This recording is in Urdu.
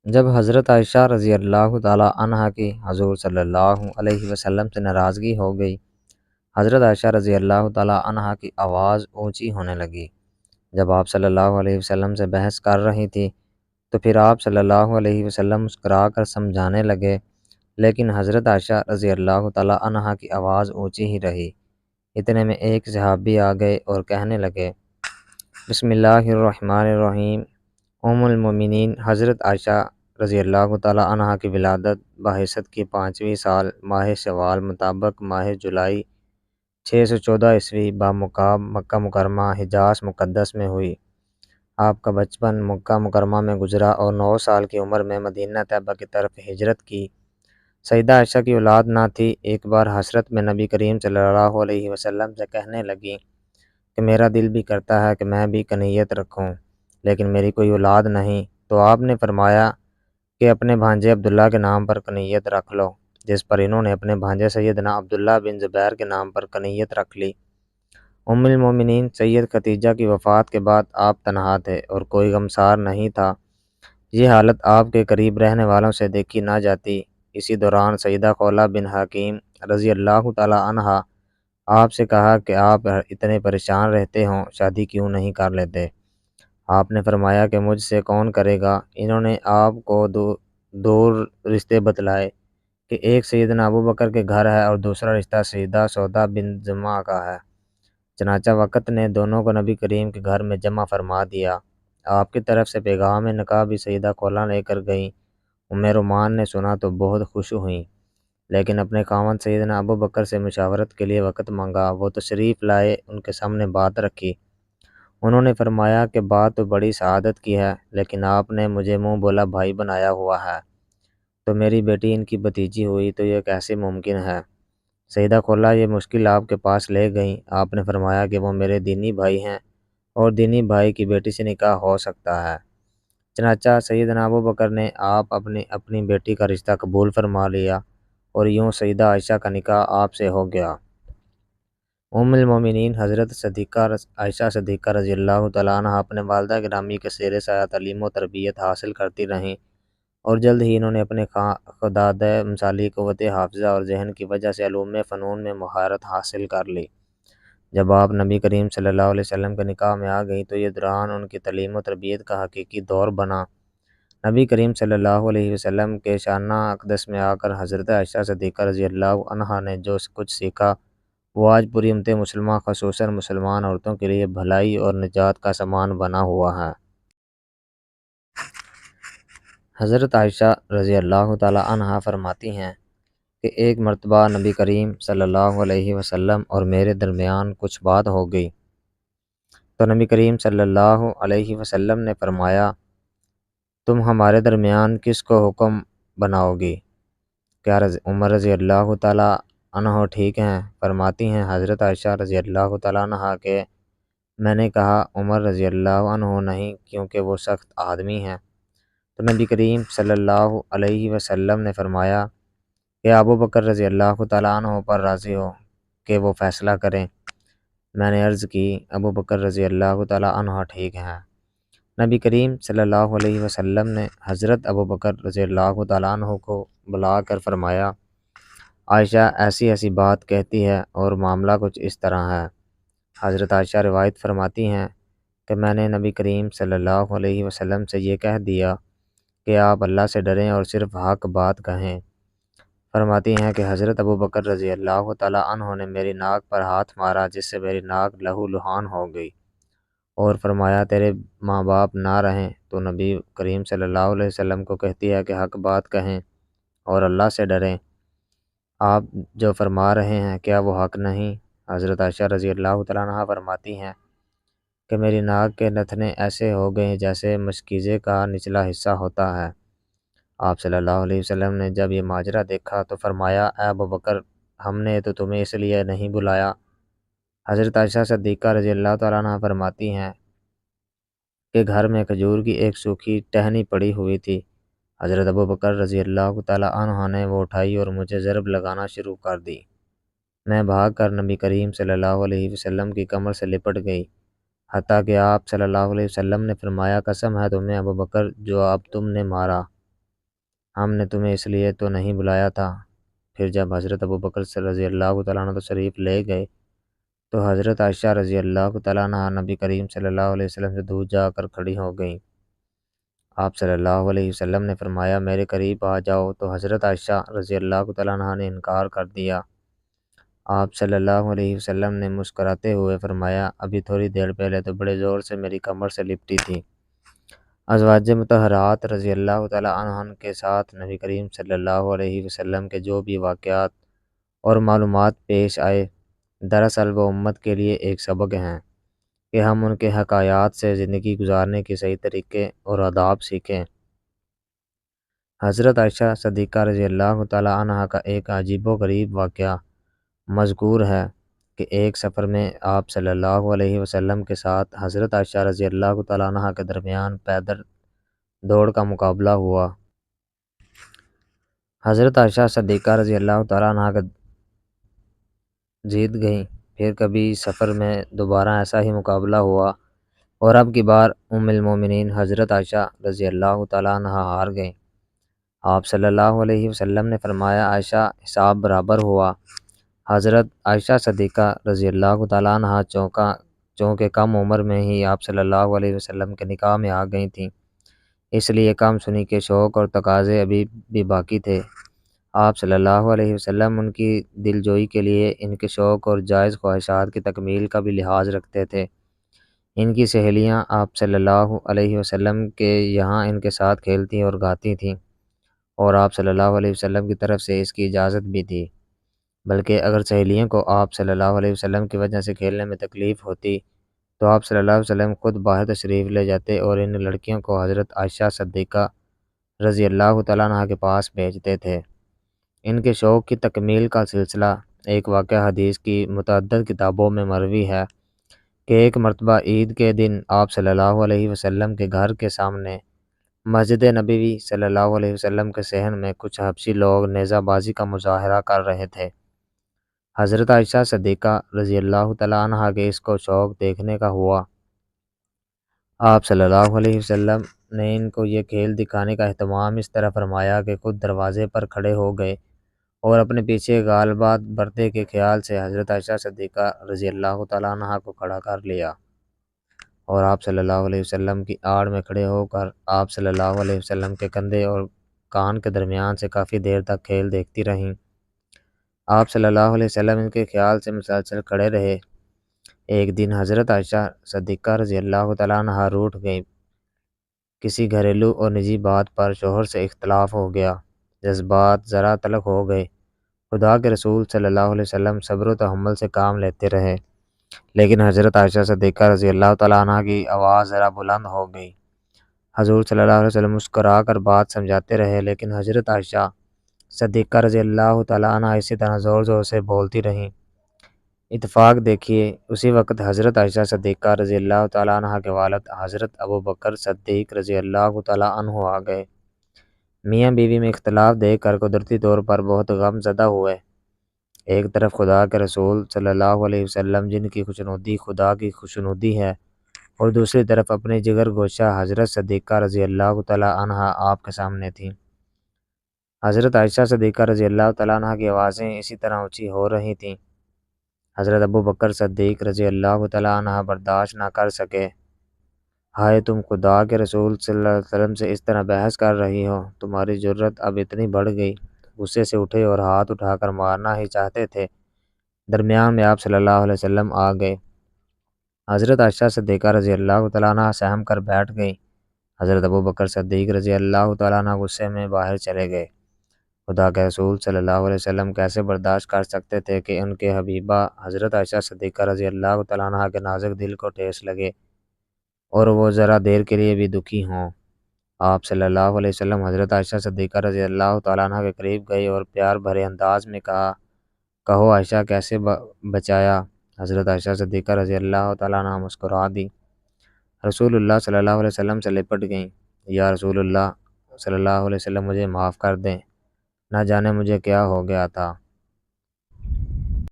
جب حضرت عائشہ رضی اللہ تعالیٰ عنہا کی حضور صلی اللہ علیہ وسلم سے ناراضگی ہو گئی، حضرت عائشہ رضی اللہ تعالیٰ عنہا کی آواز اونچی ہونے لگی۔ جب آپ صلی اللہ علیہ وسلم سے بحث کر رہی تھی تو پھر آپ صلی اللہ علیہ وسلم مسکرا کر سمجھانے لگے، لیکن حضرت عائشہ رضی اللہ تعالیٰ عنہا کی آواز اونچی ہی رہی۔ اتنے میں ایک صحابی آ گئے اور کہنے لگے، بسم اللہ الرحمن الرحیم، ام المومنین حضرت عائشہ رضی اللہ تعالیٰ عنہا کی ولادت بعثت کی 5ویں سال ماہ شوال مطابق ماہ جولائی 614 عیسوی بامقام مکہ مکرمہ حجاز مقدس میں ہوئی۔ آپ کا بچپن مکہ مکرمہ میں گزرا اور 9 سال کی عمر میں مدینہ طیبہ کی طرف ہجرت کی۔ سیدہ عائشہ کی اولاد نہ تھی۔ ایک بار حسرت میں نبی کریم صلی اللہ علیہ وسلم سے کہنے لگیں کہ میرا دل بھی کرتا ہے کہ میں بھی کنیت رکھوں، لیکن میری کوئی اولاد نہیں، تو آپ نے فرمایا کہ اپنے بھانجے عبداللہ کے نام پر کنیت رکھ لو، جس پر انہوں نے اپنے بھانجے سیدنا عبداللہ بن زبیر کے نام پر کنیت رکھ لی۔ ام المومنین سید خدیجہ کی وفات کے بعد آپ تنہا تھے اور کوئی غمسار نہیں تھا۔ یہ حالت آپ کے قریب رہنے والوں سے دیکھی نہ جاتی۔ اسی دوران سیدہ خولہ بن حکیم رضی اللہ تعالیٰ عنہا آپ سے کہا کہ آپ اتنے پریشان رہتے ہوں، شادی کیوں نہیں کر لیتے؟ آپ نے فرمایا کہ مجھ سے کون کرے گا؟ انہوں نے آپ کو دو رشتے بتلائے کہ ایک سیدنا ابو بکر کے گھر ہے اور دوسرا رشتہ سیدہ سودا بن زمعہ کا ہے۔ چنانچہ وقت نے دونوں کو نبی کریم کے گھر میں جمع فرما دیا۔ آپ کی طرف سے پیغام نکاح بھی سیدہ خولہ لے کر گئیں۔ ام رومان نے سنا تو بہت خوش ہوئیں، لیکن اپنے خاوند سیدنا ابو بکر سے مشاورت کے لیے وقت مانگا۔ وہ تشریف لائے، ان کے سامنے بات رکھی۔ انہوں نے فرمایا کہ بات تو بڑی سعادت کی ہے، لیکن آپ نے مجھے منہ بولا بھائی بنایا ہوا ہے، تو میری بیٹی ان کی بھتیجی ہوئی تو یہ کیسے ممکن ہے؟ سیدہ خولہ یہ مشکل آپ کے پاس لے گئیں۔ آپ نے فرمایا کہ وہ میرے دینی بھائی ہیں اور دینی بھائی کی بیٹی سے نکاح ہو سکتا ہے۔ چنانچہ سیدنا ابو بکر نے اپنی بیٹی کا رشتہ قبول فرما لیا اور یوں سیدہ عائشہ کا نکاح آپ سے ہو گیا۔ ام المومنین حضرت عائشہ صدیقہ رضی اللہ تعالیٰ عنہ اپنے والدہ گرامی کے زیر سایہ تعلیم و تربیت حاصل کرتی رہیں اور جلد ہی انہوں نے اپنے خدادہ مثالی قوت حافظہ اور ذہن کی وجہ سے علوم فنون میں مہارت حاصل کر لی۔ جب آپ نبی کریم صلی اللہ علیہ وسلم کے نکاح میں آ گئیں تو یہ دوران ان کی تعلیم و تربیت کا حقیقی دور بنا۔ نبی کریم صلی اللہ علیہ وسلم کے شانہ اقدس میں آ کر حضرت عائشہ صدیقہ رضی اللہ عنہا نے جو کچھ سیکھا وہ آج پوری امت مسلمہ خصوصاً مسلمان عورتوں کے لیے بھلائی اور نجات کا سامان بنا ہوا ہے۔ حضرت عائشہ رضی اللہ تعالیٰ عنہا فرماتی ہیں کہ ایک مرتبہ نبی کریم صلی اللہ علیہ وسلم اور میرے درمیان کچھ بات ہو گئی تو نبی کریم صلی اللہ علیہ وسلم نے فرمایا، تم ہمارے درمیان کس کو حکم بناؤ گی؟ کیا عمر رضی اللہ تعالیٰ عنہ ٹھیک ہیں؟ فرماتی ہیں حضرت عائشہ رضی اللہ تعالیٰ عنہ کہ میں نے کہا عمر رضی اللہ عنہ نہیں، کیونکہ وہ سخت آدمی ہیں۔ تو نبی کریم صلی اللہ علیہ وسلم نے فرمایا کہ ابو بکر رضی اللہ تعالیٰ عنہ پر راضی ہو کہ وہ فیصلہ کریں۔ میں نے عرض کی ابو بکر رضی اللہ تعالیٰ عنہ ٹھیک ہیں۔ نبی کریم صلی اللہ علیہ وسلم نے حضرت ابو بکر رضی اللہ تعالیٰ عنہ کو بلا کر فرمایا، عائشہ ایسی ایسی بات کہتی ہے اور معاملہ کچھ اس طرح ہے۔ حضرت عائشہ روایت فرماتی ہیں کہ میں نے نبی کریم صلی اللہ علیہ وسلم سے یہ کہہ دیا کہ آپ اللہ سے ڈریں اور صرف حق بات کہیں۔ فرماتی ہیں کہ حضرت ابو بکر رضی اللہ تعالیٰ عنہ نے میری ناک پر ہاتھ مارا جس سے میری ناک لہو لہان ہو گئی اور فرمایا تیرے ماں باپ نہ رہیں تو نبی کریم صلی اللہ علیہ وسلم کو کہتی ہے کہ حق بات کہیں اور اللہ سے ڈریں۔ آپ جو فرما رہے ہیں کیا وہ حق نہیں؟ حضرت عائشہ رضی اللہ تعالیٰ عنہ فرماتی ہیں کہ میری ناک کے نتنے ایسے ہو گئے جیسے مشکیزے کا نچلا حصہ ہوتا ہے۔ آپ صلی اللہ علیہ وسلم نے جب یہ ماجرا دیکھا تو فرمایا، اے ابو بکر، ہم نے تو تمہیں اس لیے نہیں بلایا۔ حضرت عائشہ صدیقہ رضی اللہ تعالیٰ عنہ فرماتی ہیں کہ گھر میں کھجور کی ایک سوکھی ٹہنی پڑی ہوئی تھی۔ حضرت ابو بکر رضی اللہ تعالیٰ عنہ نے وہ اٹھائی اور مجھے ضرب لگانا شروع کر دی۔ میں بھاگ کر نبی کریم صلی اللہ علیہ وسلم کی کمر سے لپٹ گئی، حتیٰ کہ آپ صلی اللہ علیہ وسلم نے فرمایا، قسم ہے تمہیں ابو بکر جو اب تم نے مارا۔ ہم نے تمہیں اس لیے تو نہیں بلایا تھا۔ پھر جب حضرت ابوبکر رضی اللہ تعالیٰ عنہ تشریف لے گئے تو حضرت عائشہ رضی اللہ تعالیٰ عنہ نبی کریم صلی اللہ علیہ وسلم سے دور جا کر کھڑی ہو گئیں۔ آپ صلی اللہ علیہ وسلم نے فرمایا میرے قریب آ جاؤ، تو حضرت عائشہ رضی اللہ تعالیٰ عنہ نے انکار کر دیا۔ آپ صلی اللہ علیہ وسلم نے مسکراتے ہوئے فرمایا ابھی تھوڑی دیر پہلے تو بڑے زور سے میری کمر سے لپٹی تھی۔ ازواج مطہرات رضی اللہ تعالیٰ عنہن کے ساتھ نبی کریم صلی اللہ علیہ وسلم کے جو بھی واقعات اور معلومات پیش آئے، دراصل وہ امت کے لیے ایک سبق ہیں کہ ہم ان کے حکایات سے زندگی گزارنے کے صحیح طریقے اور آداب سیکھیں۔ حضرت عائشہ صدیقہ رضی اللہ تعالیٰ عنہ کا ایک عجیب و غریب واقعہ مذکور ہے کہ ایک سفر میں آپ صلی اللہ علیہ وسلم کے ساتھ حضرت عائشہ رضی اللہ تعالیٰ عنہ کے درمیان پیدل دوڑ کا مقابلہ ہوا۔ حضرت عائشہ صدیقہ رضی اللہ تعالیٰ عنہ کا جیت گئیں۔ پھر کبھی سفر میں دوبارہ ایسا ہی مقابلہ ہوا اور اب کی بار ام المومنین حضرت عائشہ رضی اللہ تعالیٰ عنہ ہار گئیں۔ آپ صلی اللہ علیہ وسلم نے فرمایا عائشہ حساب برابر ہوا۔ حضرت عائشہ صدیقہ رضی اللہ تعالیٰ عنہ چونکہ کم عمر میں ہی آپ صلی اللہ علیہ وسلم کے نکاح میں آ گئی تھیں، اس لیے کم سنی کے شوق اور تقاضے ابھی بھی باقی تھے۔ آپ صلی اللہ علیہ وسلم ان کی دل جوئی کے لیے ان کے شوق اور جائز خواہشات کی تکمیل کا بھی لحاظ رکھتے تھے۔ ان کی سہیلیاں آپ صلی اللہ علیہ وسلم کے یہاں ان کے ساتھ کھیلتی اور گاتی تھیں، اور آپ صلی اللہ علیہ وسلم کی طرف سے اس کی اجازت بھی تھی۔ بلکہ اگر سہیلیوں کو آپ صلی اللہ علیہ وسلم کی وجہ سے کھیلنے میں تکلیف ہوتی تو آپ صلی اللہ علیہ وسلم خود باہر تشریف لے جاتے اور ان لڑکیوں کو حضرت عائشہ صدیقہ رضی اللہ تعالیٰ عنہ کے پاس بھیجتے تھے۔ ان کے شوق کی تکمیل کا سلسلہ ایک واقعہ حدیث کی متعدد کتابوں میں مروی ہے کہ ایک مرتبہ عید کے دن آپ صلی اللہ علیہ وسلم کے گھر کے سامنے مسجد نبوی صلی اللہ علیہ وسلم کے صحن میں کچھ حبشی لوگ نیزہ بازی کا مظاہرہ کر رہے تھے۔ حضرت عائشہ صدیقہ رضی اللہ تعالیٰ عنہ کے اس کو شوق دیکھنے کا ہوا۔ آپ صلی اللہ علیہ وسلم نے ان کو یہ کھیل دکھانے کا اہتمام اس طرح فرمایا کہ خود دروازے پر کھڑے ہو گئے اور اپنے پیچھے غالبات برتے کے خیال سے حضرت عائشہ صدیقہ رضی اللہ تعالیٰ عنہ کو کھڑا کر لیا، اور آپ صلی اللہ علیہ وسلم کی آڑ میں کھڑے ہو کر آپ صلی اللہ علیہ وسلم کے کندھے اور کان کے درمیان سے کافی دیر تک کھیل دیکھتی رہیں۔ آپ صلی اللہ علیہ وسلم ان کے خیال سے مسلسل کھڑے رہے۔ ایک دن حضرت عائشہ صدیقہ رضی اللہ تعالیٰ عنہ روٹھ گئیں۔ کسی گھریلو اور نجی بات پر شوہر سے اختلاف ہو گیا، جذبات ذرا تلخ ہو گئے۔ خدا کے رسول صلی اللہ علیہ وسلم صبر و تحمل سے کام لیتے رہے، لیکن حضرت عائشہ صدیقہ رضی اللہ تعالیٰ عنہ کی آواز ذرا بلند ہو گئی۔ حضور صلی اللہ علیہ وسلم مسکرا کر بات سمجھاتے رہے، لیکن حضرت عائشہ صدیقہ رضی اللہ تعالیٰ عنہ اسی طرح زور زور سے بولتی رہیں۔ اتفاق دیکھیے، اسی وقت حضرت عائشہ صدیقہ رضی اللہ تعالیٰ عنہ کے والد حضرت ابوبکر صدیق رضی اللہ تعالیٰ عنہ آ گئے۔ میاں بیوی میں اختلاف دیکھ کر قدرتی طور پر بہت غم زدہ ہوئے۔ ایک طرف خدا کے رسول صلی اللہ علیہ وسلم جن کی خوشنودی خدا کی خوشنودی ہے، اور دوسری طرف اپنی جگر گوشہ حضرت صدیقہ رضی اللہ تعالیٰ عنہ آپ کے سامنے تھیں۔ حضرت عائشہ صدیقہ رضی اللہ تعالیٰ عنہ کی آوازیں اسی طرح اونچی ہو رہی تھیں۔ حضرت ابوبکر صدیق رضی اللہ تعالیٰ عنہ برداشت نہ کر سکے۔ ہائے، تم خدا کے رسول صلی اللہ علیہ وسلم سے اس طرح بحث کر رہی ہو، تمہاری جرت اب اتنی بڑھ گئی۔ غصے سے اٹھے اور ہاتھ اٹھا کر مارنا ہی چاہتے تھے۔ درمیان میں آپ صلی اللہ علیہ وسلم آ گئے۔ حضرت عائشہ صدیقہ رضی اللہ تعالیٰ عنہ سہم کر بیٹھ گئی۔ حضرت ابوبکر صدیق رضی اللہ تعالیٰ عنہ غصے میں باہر چلے گئے۔ خدا کے رسول صلی اللہ علیہ وسلم کیسے برداشت کر سکتے تھے کہ ان کے حبیبہ حضرت عائشہ صدیقہ رضی اللہ تعالیٰ عنہ کے نازک دل کو ٹھیس لگے اور وہ ذرا دیر کے لیے بھی دکھی ہوں۔ آپ صلی اللہ علیہ وسلم حضرت عائشہ صدیقہ رضی اللہ تعالیٰ عنہ کے قریب گئے اور پیار بھرے انداز میں کہا، کہو عائشہ کیسے بچایا؟ حضرت عائشہ صدیقہ رضی اللہ تعالیٰ عنہ مسکرا دی، رسول اللہ صلی اللہ علیہ وسلم سے لپٹ گئیں۔ یا رسول اللہ صلی اللہ علیہ وسلم، مجھے معاف کر دیں، نہ جانے مجھے کیا ہو گیا تھا۔